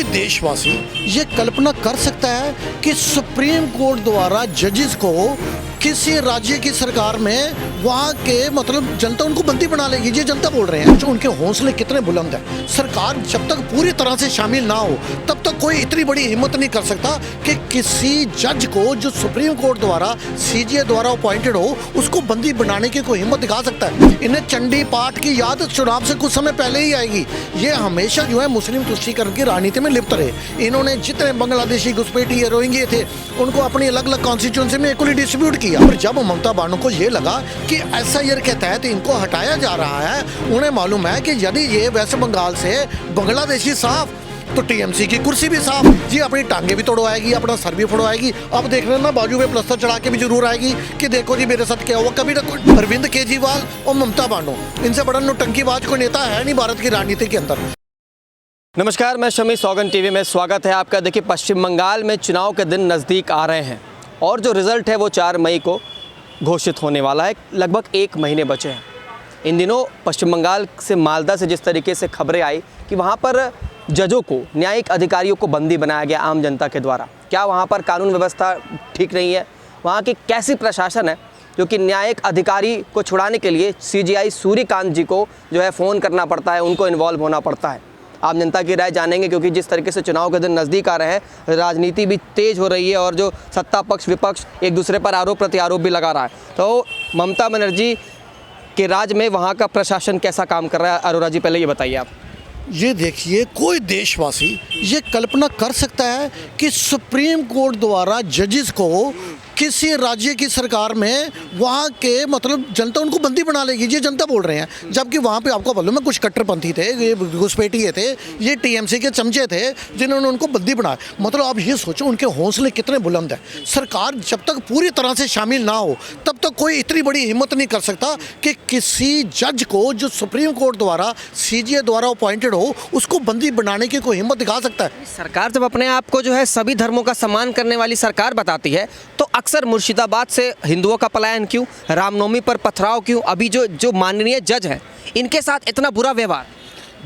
कोई देशवासी ये कल्पना कर सकता है कि सुप्रीम कोर्ट द्वारा जजेस को किसी राज्य की सरकार में वहाँ के मतलब जनता उनको बंदी बना लेगी, ये जनता बोल रहे हैं। जो उनके हौसले कितने बुलंद हैं। सरकार जब तक पूरी तरह से शामिल ना हो तब तक कोई इतनी बड़ी हिम्मत नहीं कर सकता कि किसी जज को जो सुप्रीम कोर्ट द्वारा सीजीए द्वारा अपॉइंटेड हो उसको बंदी बनाने की कोई हिम्मत दिखा सकता है। इन्हें चंडी पाठ की याद चुनाव से कुछ समय पहले ही आएगी। ये हमेशा जो है मुस्लिम तुष्टीकरण की राजनीति में लिप्त रहे। इन्होंने जितने बांग्लादेशी घुसपैठी रोहिंग्या थे उनको अपनी अलग अलग कॉन्स्टिट्यूंसी में इक्वली डिस्ट्रीब्यूट किया। और जब ममता बानो को ये लगा कि एसआईआर के तहत इनको हटाया जा रहा है, उन्हें मालूम है कि यदि ये वेस्ट बंगाल से बांग्लादेशी साफ तो टीएमसी की कुर्सी भी साफ, जी अपनी टांगे भी तोड़वाएगी, अपना सर भी फोड़वाएगी। अब देख रहे हैं ना, बाजू में प्लस्तर चढ़ा के भी जरूर आएगी कि देखो जी मेरे साथ क्या हुआ। कभी ना अरविंद केजरीवाल और ममता बानो, इनसे बड़ा नौटंकीबाज कोई नेता है नहीं भारत की राजनीति के अंदर। नमस्कार, मैं शमी, सौगंध टीवी में स्वागत है आपका। देखिए, पश्चिम बंगाल में चुनाव के दिन नज़दीक आ रहे हैं और जो रिज़ल्ट है वो 4 मई को घोषित होने वाला है। लगभग 1 महीने बचे हैं। इन दिनों पश्चिम बंगाल से मालदा से जिस तरीके से खबरें आई कि वहाँ पर जजों को, न्यायिक अधिकारियों को बंदी बनाया गया आम जनता के द्वारा, क्या वहाँ पर कानून व्यवस्था ठीक नहीं है? वहाँ की कैसी प्रशासन है जो कि न्यायिक अधिकारी को छुड़ाने के लिए सीजीआई सूर्यकांत जी को जो है फ़ोन करना पड़ता है, उनको इन्वॉल्व होना पड़ता है। आम जनता की राय जानेंगे, क्योंकि जिस तरीके से चुनाव के दिन नज़दीक आ रहे हैं, राजनीति भी तेज़ हो रही है और जो सत्ता पक्ष विपक्ष एक दूसरे पर आरोप प्रत्यारोप भी लगा रहा है। तो ममता बनर्जी के राज में वहाँ का प्रशासन कैसा काम कर रहा है? अरोरा जी, पहले ये बताइए आप। ये देखिए, कोई देशवासी ये कल्पना कर सकता है कि सुप्रीम कोर्ट द्वारा जजेस को किसी राज्य की सरकार में वहाँ के मतलब जनता उनको बंदी बना लेगी, ये जनता बोल रहे हैं। जबकि वहाँ पे आपको मालूम है कुछ कट्टरपंथी थे, ये घुसपैठिए थे, ये टीएमसी के चमचे थे जिन्होंने उनको बंदी बनाया। मतलब आप ये सोचो उनके हौसले कितने बुलंद हैं। सरकार जब तक पूरी तरह से शामिल ना हो तब तक कोई इतनी बड़ी हिम्मत नहीं कर सकता कि किसी जज को जो सुप्रीम कोर्ट द्वारा सीजीए द्वारा अपॉइंटेड हो उसको बंदी बनाने की कोई हिम्मत दिखा सकता है। सरकार जब अपने आप को जो है सभी धर्मों का सम्मान करने वाली सरकार बताती है तो अक्सर मुर्शिदाबाद से हिंदुओं का पलायन क्यों, रामनवमी पर पथराव क्यों, अभी जो माननीय जज हैं इनके साथ इतना बुरा व्यवहार?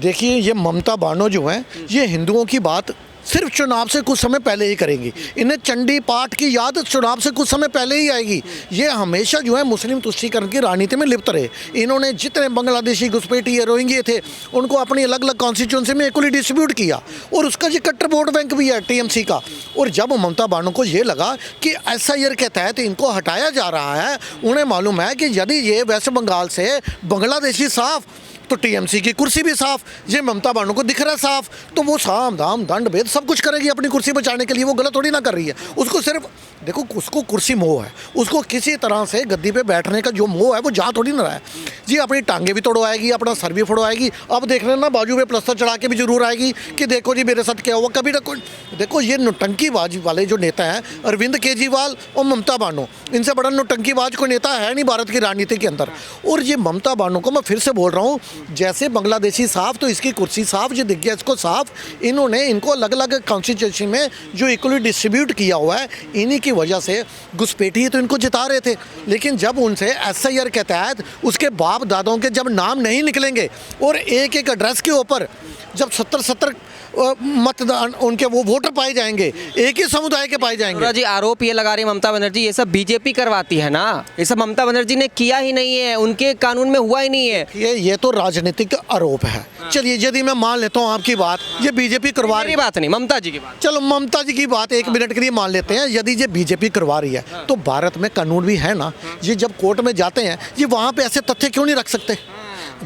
देखिए, ये ममता बानो जो है ये हिंदुओं की बात सिर्फ चुनाव से कुछ समय पहले ही करेंगी। इन्हें चंडी पाठ की याद चुनाव से कुछ समय पहले ही आएगी। ये हमेशा जो है मुस्लिम तुष्टीकरण की राजनीति में लिप्त रहे। इन्होंने जितने बांग्लादेशी घुसपैठी रोहिंग्या थे उनको अपनी अलग अलग कॉन्स्टिट्यूंसी में इक्वली डिस्ट्रीब्यूट किया और उसका ये कट्टर वोट बैंक भी है टीएमसी का। और जब ममता बानो को ये लगा कि एसआईआर के तहत इनको हटाया जा रहा है, उन्हें मालूम है कि यदि ये वेस्ट बंगाल से बांग्लादेशी साफ तो टीएमसी की कुर्सी भी साफ, ये ममता बानो को दिख रहा है साफ, तो वो साम दाम दंड भेद सब कुछ करेगी अपनी कुर्सी बचाने के लिए। वो गलत थोड़ी ना कर रही है। उसको सिर्फ देखो, उसको कुर्सी मोह है, उसको किसी तरह से गद्दी पे बैठने का जो मोह है वो जहाँ थोड़ी ना रहा है। जी अपनी टांगे भी तोड़वाएगी, अपना सर भी फोड़वाएगी। अब देख रहे हैं ना, बाजू में प्लस्तर चढ़ा के भी जरूर आएगी कि देखो जी मेरे साथ क्या हुआ। कभी ना कोई देखो, ये नौटंकीबाज वाले जो नेता हैं अरविंद केजरीवाल और ममता बानो, इनसे बड़ा नौटंकीबाज कोई नेता है नहीं भारत की राजनीति के अंदर। और ये ममता बानो को मैं फिर से बोल रहा हूँ, जैसे बांग्लादेशी साफ तो इसकी कुर्सी साफ, जो दिख गया इसको साफ। इन्होंने इनको अलग अलग कॉन्स्टिट्यूशन में जो इक्वली डिस्ट्रीब्यूट किया हुआ है, इन्हीं की वजह से घुसपैठी तो इनको जिता रहे थे। लेकिन जब उनसे एसआईआर के तहत उसके बाप दादाओं के जब नाम नहीं निकलेंगे और एक एक एड्रेस के ऊपर जब 70 मतदान उनके वो वोटर पाए जाएंगे, एक ही समुदाय के पाए जाएंगे। जी, आरोप ये लगा रही ममता बनर्जी ये सब बीजेपी करवाती है ना, ये सब ममता बनर्जी ने किया ही नहीं है, उनके कानून में हुआ ही नहीं है। ये तो राजनीतिक आरोप है। चलिए, यदि मैं मान लेता हूँ आपकी बात, ये बीजेपी करवा रही, बात नहीं ममता जी की बात, चलो ममता जी की बात 1 मिनट के लिए मान लेते हैं। यदि ये बीजेपी करवा रही है तो भारत में कानून भी है ना। ये जब कोर्ट में जाते हैं, ये वहाँ पे ऐसे तथ्य क्यों नहीं रख सकते?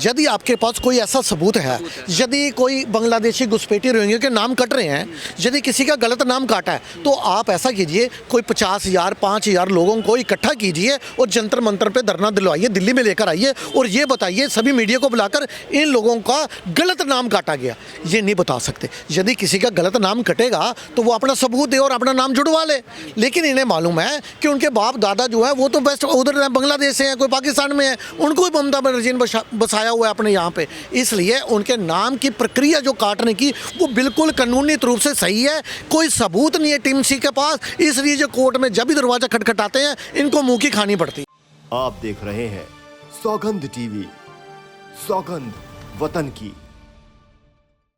यदि आपके पास कोई ऐसा सबूत है, यदि कोई बांग्लादेशी घुसपैठी रोहिंग्या के नाम कट रहे हैं, यदि किसी का गलत नाम काटा है, तो आप ऐसा कीजिए, कोई 50,000 5,000 लोगों को इकट्ठा कीजिए और जंतर मंतर पे धरना दिलवाइए, दिल्ली में लेकर आइए और ये बताइए सभी मीडिया को बुलाकर इन लोगों का गलत नाम काटा गया। ये नहीं बता सकते। यदि किसी का गलत नाम कटेगा तो वो अपना सबूत दे और अपना नाम जुड़वा ले। लेकिन इन्हें मालूम है कि उनके बाप दादा जो है वो तो बेस्ट उधर बांग्लादेश से हैं, कोई पाकिस्तान में है, उनको भी ममता बनर्जी ने बसाया हुआ है अपने यहाँ पे। इसलिए उनके नाम की प्रक्रिया जो काटने की वो बिल्कुल कानूनी रूप से सही है। कोई सबूत नहीं है टीएमसी के पास, इसलिए जो कोर्ट में जब भी दरवाजा खटखटाते हैं इनको मुंह की खानी पड़ती। आप देख रहे हैं सौगंध टीवी, सौगंध वतन की।